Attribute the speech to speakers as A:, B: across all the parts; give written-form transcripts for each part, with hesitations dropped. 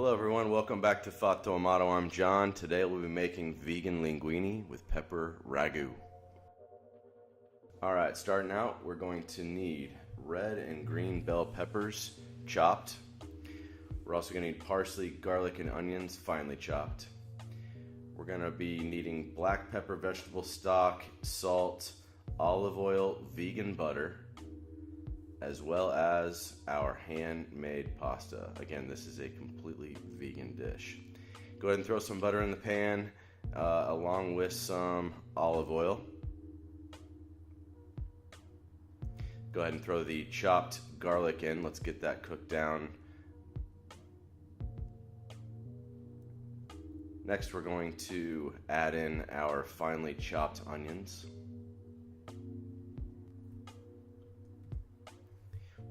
A: Hello everyone, welcome back to Fatto A Mano. I'm John. Today we'll be making vegan linguini with pepper ragu. Alright, starting out, we're going to need red and green bell peppers chopped. We're also going to need parsley, garlic, and onions finely chopped. We're going to be needing black pepper vegetable stock, salt, olive oil, vegan butter, as well as our handmade pasta. Again, this is a completely vegan dish. Go ahead and throw some butter in the pan along with some olive oil. Go ahead and throw the chopped garlic in. Let's get that cooked down. Next, we're going to add in our finely chopped onions.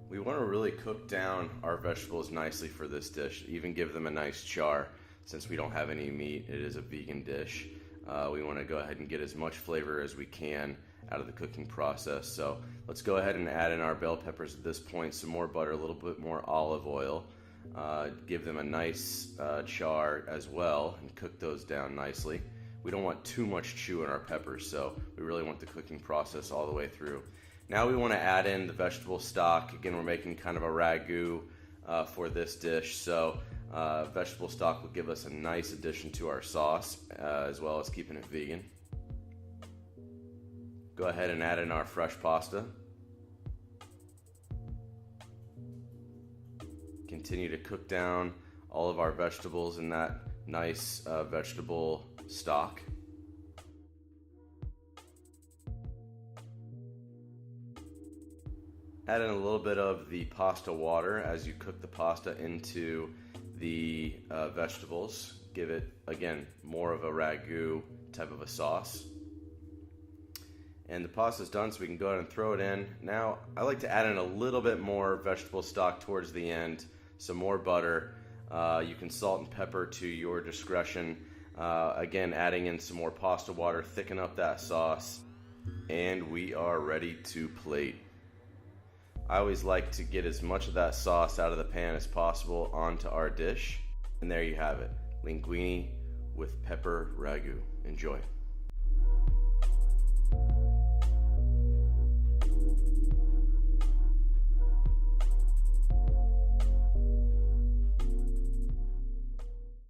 A: We want to really cook down our vegetables nicely for this dish, even give them a nice char. Since we don't have any meat, it is a vegan dish. We want to go ahead and get as much flavor as we can out of the cooking process. So let's go ahead and add in our bell peppers at this point, some more butter, a little bit more olive oil. Give them a nice char as well and cook those down nicely. We don't want too much chew in our peppers, so we really want the cooking process all the way through. Now we want to add in the vegetable stock. Again, we're making kind of a ragu for this dish, so vegetable stock will give us a nice addition to our sauce, as well as keeping it vegan. Go ahead and add in our fresh pasta. Continue to cook down all of our vegetables in that nice vegetable stock. Add in a little bit of the pasta water as you cook the pasta into the vegetables. Give it, again, more of a ragu type of a sauce. And the pasta's done, so we can go ahead and throw it in. Now, I like to add in a little bit more vegetable stock towards the end, some more butter. You can salt and pepper to your discretion. Again, adding in some more pasta water, thicken up that sauce, and we are ready to plate. I always like to get as much of that sauce out of the pan as possible onto our dish. And there you have it, linguini with pepper ragu. Enjoy.